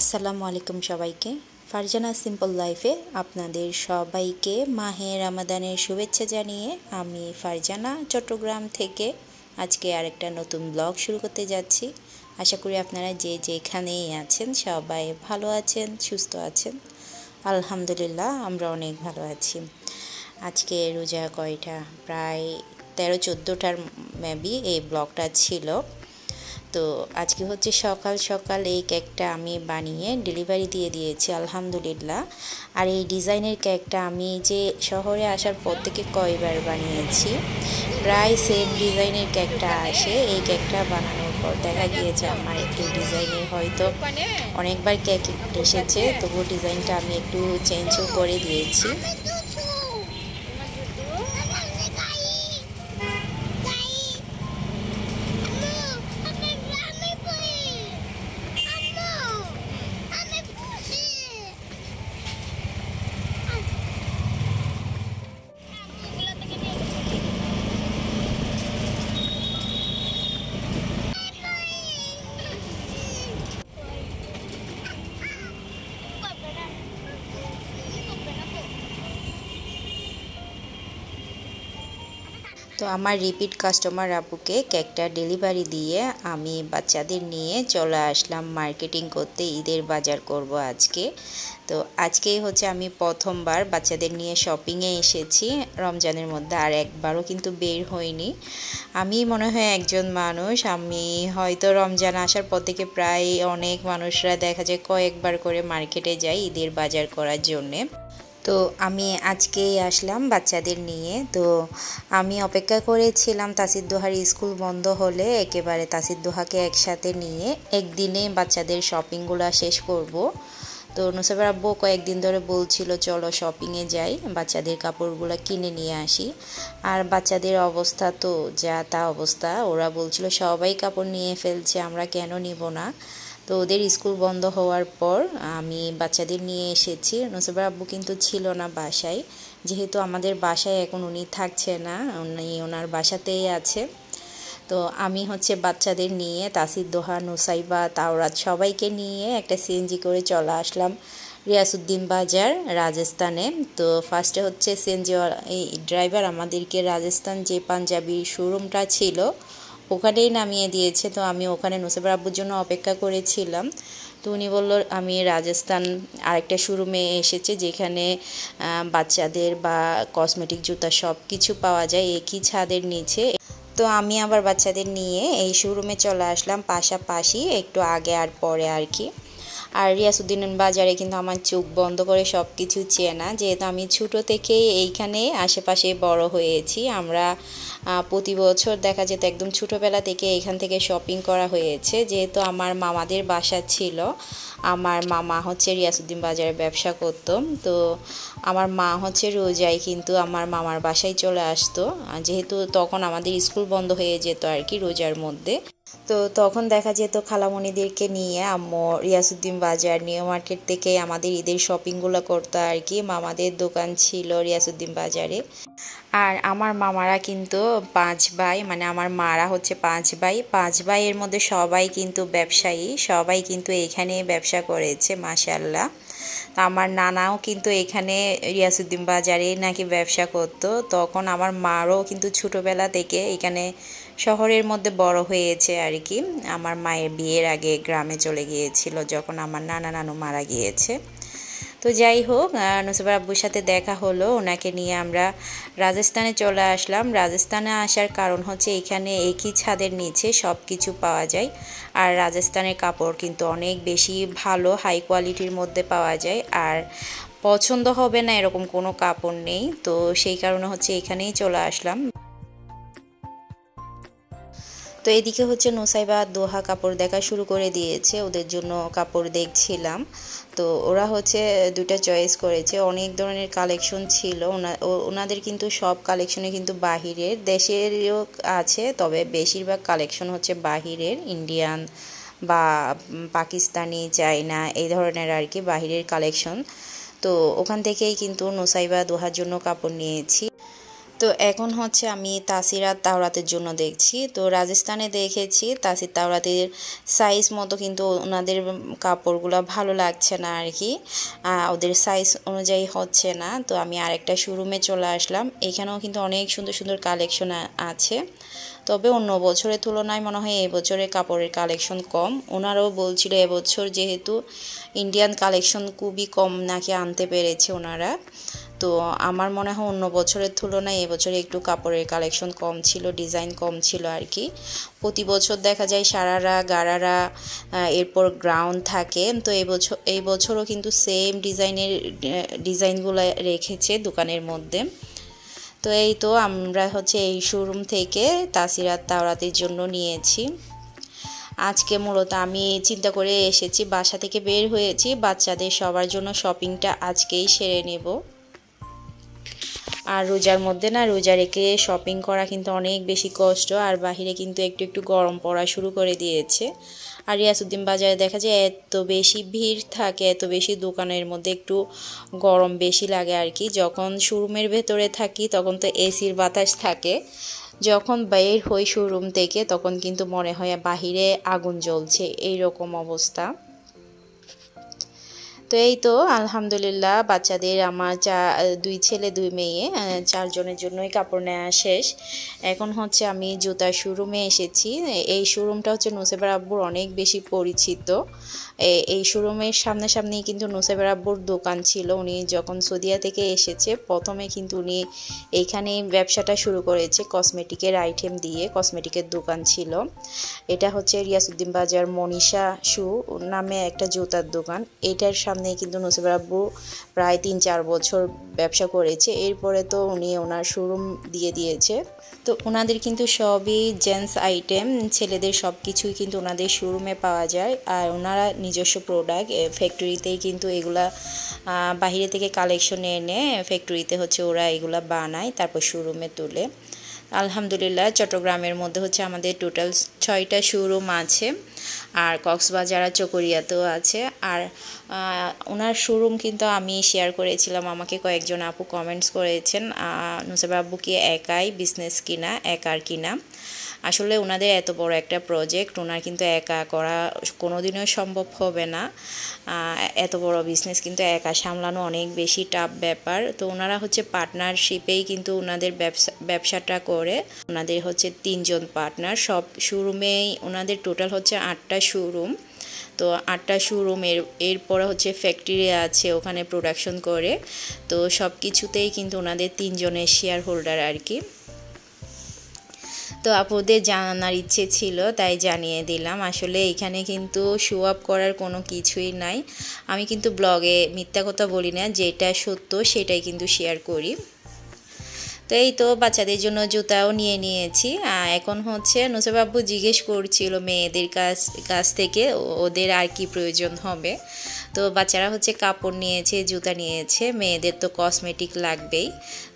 আসসালামু আলাইকুম সবাইকে। ফারজানা সিম্পল লাইফে আপনাদের সবাইকে মাহে রমাদানের শুভেচ্ছা জানিয়ে আমি ফারজানা চট্টগ্রাম থেকে আজকে আরেকটা নতুন ব্লগ শুরু করতে যাচ্ছি। আশা করি আপনারা যে যেখানেই আছেন সবাই ভালো আছেন, সুস্থ আছেন। আলহামদুলিল্লাহ আমরা অনেক ভালো আছি। আজকে রোজা কয়টা, প্রায় 13-14টার মেবি এই ব্লগটা ছিল। তো আজকে হচ্ছে সকাল সকাল এই কেকটা আমি বানিয়ে ডেলিভারি দিয়ে দিয়েছি আলহামদুলিল্লাহ। আর এই ডিজাইনের কেকটা আমি যে শহরে আসার পর থেকে কয়বার বানিয়েছি, প্রায় সেম ডিজাইনের কেকটা আসে। এই কেকটা বানানোর পর দেখা গিয়েছে আমার একটু ডিজাইনের হয়তো অনেকবার কেক এসেছে, তবুও ডিজাইনটা আমি একটু চেঞ্জও করে দিয়েছি। তো আমার রিপিট কাস্টমার আপুকে কেকটা ডেলিভারি দিয়ে আমি বাচ্চাদের নিয়ে চলে আসলাম মার্কেটিং করতে, ঈদের বাজার করব আজকে। তো আজকেই হচ্ছে আমি প্রথমবার বাচ্চাদের নিয়ে শপিংয়ে এসেছি রমজানের মধ্যে, আর একবারও কিন্তু বের হইনি। আমি মনে হয় একজন মানুষ, আমি হয়তো রমজান আসার পর থেকে প্রায় অনেক মানুষরা দেখা যায় কয়েকবার করে মার্কেটে যায় ঈদের বাজার করার জন্যে। তো আমি আজকেই আসলাম বাচ্চাদের নিয়ে। তো আমি অপেক্ষা করেছিলাম তাসির দোহার স্কুল বন্ধ হলে একেবারে তাসির দোহাকে একসাথে নিয়ে একদিনে বাচ্চাদের শপিংগুলো শেষ করব। তো নুসাইবার আব্বু কয়েকদিন ধরে বলছিল চলো শপিংয়ে যাই, বাচ্চাদের কাপড়গুলো কিনে নিয়ে আসি। আর বাচ্চাদের অবস্থা তো যা তা অবস্থা, ওরা বলছিল সবাই কাপড় নিয়ে ফেলছে, আমরা কেন নিব না। তো ওদের স্কুল বন্ধ হওয়ার পর আমি বাচ্চাদের নিয়ে এসেছি। নুসাইবার আব্বু কিন্তু ছিল না বাসায়, যেহেতু আমাদের বাসায় এখন উনি থাকছে না, উনি ওনার বাসাতেই আছে। তো আমি হচ্ছে বাচ্চাদের নিয়ে তাসির দোহা, নুসাইবা, তাওরাত সবাইকে নিয়ে একটা সিএনজি করে চলে আসলাম রিয়াসউদ্দিন বাজার রাজস্থানে। তো ফার্স্টে হচ্ছে সিএনজি এই ড্রাইভার আমাদেরকে রাজস্থান যে পাঞ্জাবি শোরুমটা ছিল ওখানেই নামিয়ে দিয়েছে। তো আমি ওখানে নুসাইবার আব্বুর জন্য অপেক্ষা করেছিলাম। তো উনি বলল আমি রাজস্থান আরেকটা শোরুমে এসেছে যেখানে বাচ্চাদের বা কসমেটিক জুতা সব কিছু পাওয়া যায় একই ছাদের নিচে। তো আমি আবার বাচ্চাদের নিয়ে এই শোরুমে চলে আসলাম, পাশাপাশি একটু আগে আর পরে আর কি। আর রিয়াসউদ্দিন বাজারে কিন্তু আমার চোখ বন্ধ করে সব কিছু চেনা, যেহেতু আমি ছোটো থেকেই এইখানে আশেপাশে বড় হয়েছি। আমরা প্রতি বছর দেখা যেত একদম ছোটোবেলা থেকে এখান থেকে শপিং করা হয়েছে, যেহেতু আমার মামাদের বাসা ছিল। আমার মামা হচ্ছে রিয়াসউদ্দিন বাজারে ব্যবসা করতো। তো আমার মা হচ্ছে রোজায় কিন্তু আমার মামার বাসায় চলে আসতো, যেহেতু তখন আমাদের স্কুল বন্ধ হয়ে যেত আর কি রোজার মধ্যে। তো তখন দেখা যেত খালামণিদেরকে নিয়ে আম্মু রিয়াসউদ্দিন বাজার নিউ মার্কেট থেকে আমাদের ঈদের শপিংগুলো করতো আর কি। মামাদের দোকান ছিল রিয়াসউদ্দিন বাজারে। আর আমার মামারা কিন্তু 5 ভাই, মানে আমার মারা হচ্ছে 5 ভাই। 5 ভাইয়ের মধ্যে সবাই কিন্তু ব্যবসায়ী, সবাই কিন্তু এখানে ব্যবসা করেছে মাশাআল্লাহ। তো আমার নানাও কিন্তু এখানে রিয়াসউদ্দিন বাজারে নাকি ব্যবসা করতো। তখন আমার মারও কিন্তু ছোটোবেলা থেকে এখানে শহরের মধ্যে বড় হয়েছে আর কি। আমার মায়ের বিয়ের আগে গ্রামে চলে গিয়েছিল যখন আমার নানা নানু মারা গিয়েছে। তো যাই হোক, নুসাইবার আব্বুর সাথে দেখা হলো, ওনাকে নিয়ে আমরা রাজস্থানে চলে আসলাম। রাজস্থানে আসার কারণ হচ্ছে এখানে একই ছাদের নিচে সব কিছু পাওয়া যায়। আর রাজস্থানের কাপড় কিন্তু অনেক বেশি ভালো, হাই কোয়ালিটির মধ্যে পাওয়া যায়। আর পছন্দ হবে না এরকম কোনো কাপড় নেই। তো সেই কারণে হচ্ছে এখানেই চলে আসলাম। তো এদিকে হচ্ছে নুসাইবা দোহা কাপড় দেখা শুরু করে দিয়েছে, ওদের জন্য কাপড় দেখছিলাম। তো ওরা হচ্ছে দুটা চয়েস করেছে, অনেক ধরনের কালেকশন ছিল। ওনাদের কিন্তু সব কালেকশনে কিন্তু বাহিরের দেশেরও আছে, তবে বেশিরভাগ কালেকশন হচ্ছে বাহিরের, ইন্ডিয়ান বা পাকিস্তানি, চায়না এই ধরনের আর কি বাহিরের কালেকশন। তো ওখান থেকেই কিন্তু নুসাইবা দোহার জন্য কাপড় নিয়েছি। তো এখন হচ্ছে আমি তাসিরাত তাওরাতের জন্য দেখছি। তো রাজস্থানে দেখেছি তাসির তাওরাতের সাইজ মতো কিন্তু ওনাদের কাপড়গুলো ভালো লাগছে না আর কি, ওদের সাইজ অনুযায়ী হচ্ছে না। তো আমি আরেকটা শোরুমে চলে আসলাম। এখানেও কিন্তু অনেক সুন্দর সুন্দর কালেকশন আছে, তবে অন্য বছরের তুলনায় মনে হয় এবছরে কাপড়ের কালেকশন কম। ওনারাও বলছিল এবছর যেহেতু ইন্ডিয়ান কালেকশন খুবই কম নাকি আনতে পেরেছে ওনারা। তো আমার মনে হয় অন্য বছরের তুলনায় এবছরে একটু কাপড়ের কালেকশন কম ছিল, ডিজাইন কম ছিল আর কি। প্রতি বছর দেখা যায় সারারা গারারা এরপর গ্রাউন্ড থাকে, তো এই বছরও কিন্তু সেম ডিজাইনগুলো রেখেছে দোকানের মধ্যে। তো এই তো আমরা হচ্ছে এই শোরুম থেকে তাসিরাত তাওরাতের জন্য নিয়েছি। আজকে মূলত আমি চিন্তা করে এসেছি, বাসা থেকে বের হয়েছি বাচ্চাদের সবার জন্য শপিংটা আজকেই সেরে নেব। আর রোজার মধ্যে না, রোজা রেখে শপিং করা কিন্তু অনেক বেশি কষ্ট, আর বাহিরে কিন্তু একটু একটু গরম পড়া শুরু করে দিয়েছে। আর রিয়াসউদ্দিন বাজারে দেখা যায় এত বেশি ভিড় থাকে, এত বেশি দোকানের মধ্যে একটু গরম বেশি লাগে আর কি। যখন শোরুমের ভেতরে থাকি তখন তো এসির বাতাস থাকে, যখন বের হই শোরুম থেকে তখন কিন্তু মনে হয় বাহিরে আগুন জ্বলছে, এই রকম অবস্থা। তো এই তো আলহামদুলিল্লাহ বাচ্চাদের আমার দুই ছেলে দুই মেয়ে, চারজনের জন্যই কাপড় নেওয়া শেষ। এখন হচ্ছে আমি জুতার শোরুমে এসেছি। এই শোরুমটা হচ্ছে নুসেবার আব্বুর অনেক বেশি পরিচিত। এই শোরুমের সামনাসামনি কিন্তু নুসেবার আব্বুর দোকান ছিল। উনি যখন সৌদিয়া থেকে এসেছে প্রথমে কিন্তু উনি এইখানে ব্যবসাটা শুরু করেছে, কসমেটিকের আইটেম দিয়ে, কসমেটিকের দোকান ছিল। এটা হচ্ছে রিয়াসউদ্দিন বাজার মনীষা শু নামে একটা জুতার দোকান। এটার সামনে কিন্তু নুসেবার আব্বু প্রায় ৩-৪ বছর ব্যবসা করেছে। এরপরে তো উনি ওনার শোরুম দিয়ে দিয়েছে। তো ওনাদের কিন্তু সবই জেন্টস আইটেম, ছেলেদের সব কিছুই কিন্তু ওনাদের শোরুমে পাওয়া যায়। আর ওনারা নিজস্ব প্রোডাক্ট ফ্যাক্টরিতেই কিন্তু এগুলা বাহিরে থেকে কালেকশন এনে ফ্যাক্টরিতে হচ্ছে ওরা এগুলা বানায়, তারপর শোরুমে তুলে। আলহামদুলিল্লাহ চট্টগ্রামের মধ্যে হচ্ছে আমাদের টোটাল 6টা শোরুম আছে, আর কক্সবাজার আর চকরিয়াতেও আছে। আর ওনার শোরুম কিন্তু আমি শেয়ার করেছিলাম, আমাকে কয়েকজন আপু কমেন্টস করেছেন নুসেবা আব্বু কি একাই বিজনেস কিনা, একার কিনা। আসলে ওনাদের এত বড় একটা প্রজেক্ট, ওনার কিন্তু একা করা কোনোদিনও সম্ভব হবে না। এত বড় বিজনেস কিন্তু একা সামলানো অনেক বেশি টাফ ব্যাপার। তো ওনারা হচ্ছে পার্টনারশিপেই কিন্তু ওনাদের ব্যবসাটা করে। ওনাদের হচ্ছে 3জন পার্টনার, সব শোরুমেই ওনাদের টোটাল হচ্ছে 8টা শোরুম। তো 8টা শোরুম এরপরে হচ্ছে ফ্যাক্টরি আছে, ওখানে প্রোডাকশন করে। তো সব কিছুতেই কিন্তু ওনাদের 3জনের শেয়ার হোল্ডার আর কি। তো আপুদের জানানোর ইচ্ছে ছিল তাই জানিয়ে দিলাম। আসলে এখানে কিন্তু শো আপ করার কোনো কিছুই নাই, আমি কিন্তু ব্লগে মিথ্যা কথা বলি না, যেটা সত্য সেটাই কিন্তু শেয়ার করি। তো এই তো বাচ্চাদের জন্য জুতাও নিয়ে নিয়েছি। এখন হচ্ছে নুসেবা আব্বু জিজ্ঞেস করছিল মেয়েদের কাছ থেকে ওদের আর কি প্রয়োজন হবে। তো বাচ্চারা হচ্ছে কাপড় নিয়েছে, জুতা নিয়েছে, মেয়েদের তো কসমেটিক লাগবেই।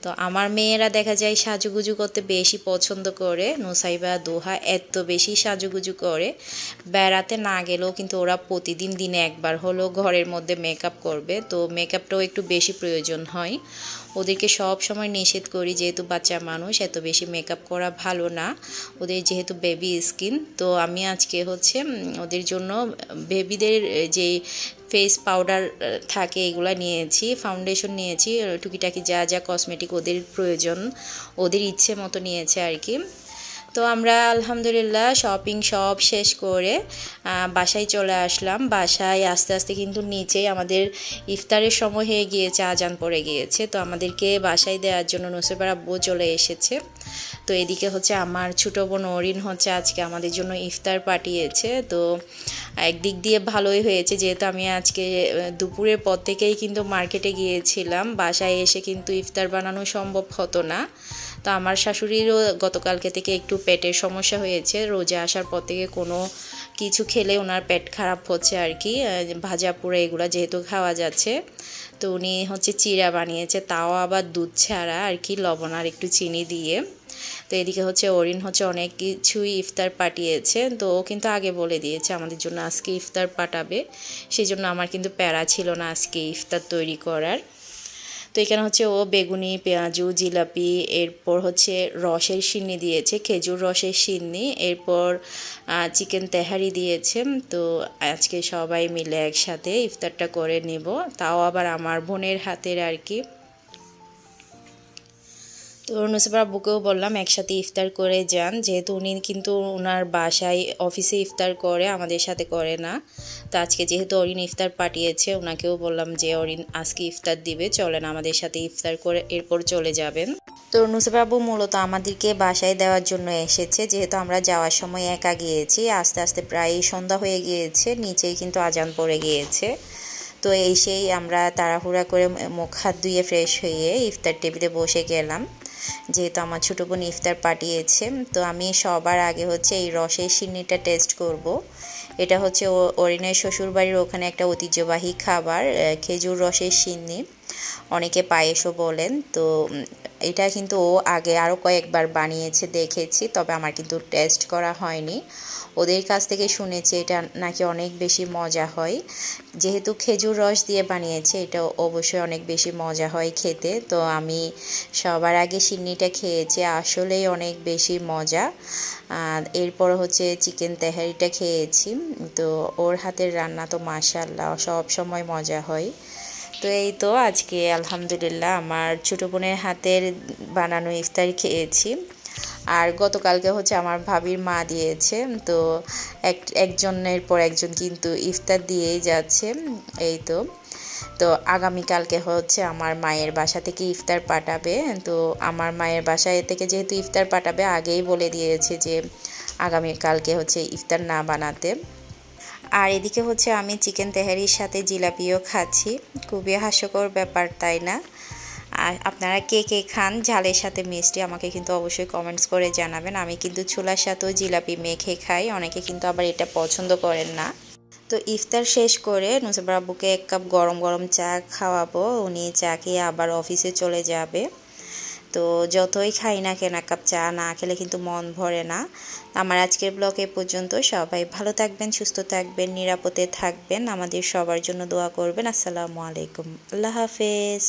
তো আমার মেয়েরা দেখা যায় সাজুগুজু করতে বেশি পছন্দ করে। নুসাইবা দোহা এত বেশি সাজুগুজু করে, বেড়াতে না গেলেও কিন্তু ওরা প্রতিদিন দিনে একবার হলেও ঘরের মধ্যে মেকআপ করবে। তো মেকআপটাও একটু বেশি প্রয়োজন হয়। ওদেরকে সব সময় নিষেধ করি, যেহেতু বাচ্চা মানুষ এত বেশি মেকআপ করা ভালো না, ওদের যেহেতু বেবি স্কিন। তো আমি আজকে হচ্ছে ওদের জন্য বেবিদের যে ফেস পাউডার থাকে এগুলা নিয়েছি, ফাউন্ডেশন নিয়েছি, টুকিটাকি যা যা কসমেটিক ওদের প্রয়োজন ওদের ইচ্ছে মতো নিয়েছে আর কি। তো আমরা আলহামদুলিল্লাহ শপিং সব শেষ করে বাসায় চলে আসলাম। বাসায় আস্তে আস্তে কিন্তু নিচেই আমাদের ইফতারের সময় হয়ে গিয়েছে, আজান পড়ে গিয়েছে। তো আমাদেরকে বাসায় দেওয়ার জন্য নুসেবার আব্বু চলে এসেছে। তো এদিকে হচ্ছে আমার ছোটো বোন অরিন হচ্ছে আজকে আমাদের জন্য ইফতার পাঠিয়েছে। তো একদিক দিয়ে ভালোই হয়েছে, যেহেতু আমি আজকে দুপুরের পর থেকেই কিন্তু মার্কেটে গিয়েছিলাম, বাসায় এসে কিন্তু ইফতার বানানো সম্ভব হতো না। তো আমার শাশুড়িরও গতকালকে থেকে একটু পেটের সমস্যা হয়েছে, রোজা আসার পর থেকে কোনো কিছু খেলে ওনার পেট খারাপ হচ্ছে আর কি, ভাজা পোড়া এগুলো যেহেতু খাওয়া যাচ্ছে। তো উনি হচ্ছে চিড়া বানিয়েছে, তাও আবার দুধ ছাড়া আর কি, লবণ আর একটু চিনি দিয়ে। তো এদিকে হচ্ছে অরিন হচ্ছে অনেক কিছুই ইফতার পাঠিয়েছে। তো ও কিন্তু আগে বলে দিয়েছে আমাদের জন্য আজকে ইফতার পাঠাবে, সেই জন্য আমার কিন্তু প্যারা ছিল না আজকে ইফতার তৈরি করার। তো এখানে হচ্ছে ও বেগুনি, পেঁয়াজু, জিলাপি, এরপর হচ্ছে রসের সিন্নি দিয়েছে, খেজুর রসের সিন্নি, এরপর চিকেন তেহারি দিয়েছে। তো আজকে সবাই মিলে একসাথে ইফতারটা করে নেব, তাও আবার আমার বোনের হাতের আর কি। তো নুসরাত আব্বুকেও বললাম একসাথে ইফতার করে যান, যেহেতু উনি কিন্তু ওনার বাসায় অফিসে ইফতার করে, আমাদের সাথে করে না। তো আজকে যেহেতু অরিন ইফতার পাঠিয়েছে, ওনাকেও বললাম যে অরিন আজকে ইফতার দিবে, চলেন আমাদের সাথে ইফতার করে এরপর চলে যাবেন। তো নুসরাত আব্বু মূলত আমাদেরকে বাসায় দেওয়ার জন্য এসেছে, যেহেতু আমরা যাওয়ার সময় একা গিয়েছি, আস্তে আস্তে প্রায় সন্ধ্যা হয়ে গিয়েছে, নিচেই কিন্তু আজান পড়ে গিয়েছে। তো এসেই আমরা তাড়াহুড়া করে মুখ হাত ধুয়ে ফ্রেশ হয়ে ইফতার টেবিলে বসে গেলাম, যেহেতু আমার ছোটো বোন ইফতার পাঠিয়েছে। তো আমি সবার আগে হচ্ছে এই রসের সিন্নিটা টেস্ট করব। এটা হচ্ছে অরিনের শ্বশুরবাড়ির ওখানে একটা ঐতিহ্যবাহী খাবার, খেজুর রসের সিন্নি, অনেকে পায়েসও বলেন। তো এটা কিন্তু ও আগে আরও কয়েকবার বানিয়েছে দেখেছি, তবে আমার কিন্তু টেস্ট করা হয়নি। ওদের কাছ থেকে শুনেছি এটা নাকি অনেক বেশি মজা হয়, যেহেতু খেজুর রস দিয়ে বানিয়েছে, এটা অবশ্যই অনেক বেশি মজা হয় খেতে। তো আমি সবার আগে সিন্নিটা খেয়েছি, আসলেই অনেক বেশি মজা। এরপর হচ্ছে চিকেন তেহারিটা খেয়েছি। তো ওর হাতের রান্না তো মাশাআল্লাহ সব সময় মজা হয়। তো এই তো আজকে আলহামদুলিল্লাহ আমার ছোটো বোনের হাতের বানানো ইফতারি খেয়েছি। আর গতকালকে হচ্ছে আমার ভাবির মা দিয়েছে। তো একজনের পর একজন কিন্তু ইফতার দিয়েই যাচ্ছে। এই তো তো আগামীকালকে হচ্ছে আমার মায়ের বাসা থেকে ইফতার পাঠাবে। তো আমার মায়ের বাসায় থেকে যেহেতু ইফতার পাঠাবে, আগেই বলে দিয়েছে যে আগামীকালকে হচ্ছে ইফতার না বানাতে। আর এদিকে হচ্ছে আমি চিকেন তেহারির সাথে জিলাপিও খাচ্ছি, খুবই হাস্যকর ব্যাপার তাই না? আর আপনারা কে কে খান ঝালের সাথে মিষ্টি, আমাকে কিন্তু অবশ্যই কমেন্টস করে জানাবেন। আমি কিন্তু ছোলার সাথেও জিলাপি মেখে খাই, অনেকে কিন্তু আবার এটা পছন্দ করেন না। তো ইফতার শেষ করে নুসরাত আব্বুকে 1 কাপ গরম গরম চা খাওয়াবো, উনি চা খেয়ে আবার অফিসে চলে যাবে। তো যতই খাই না কেন, 1 কাপ চা না খেলে কিন্তু মন ভরে না। আমার আজকের ব্লগ এ পর্যন্ত। সবাই ভালো থাকবেন, সুস্থ থাকবেন, নিরাপদে থাকবেন, আমাদের সবার জন্য দোয়া করবেন। আসসালামু আলাইকুম, আল্লাহ হাফেজ।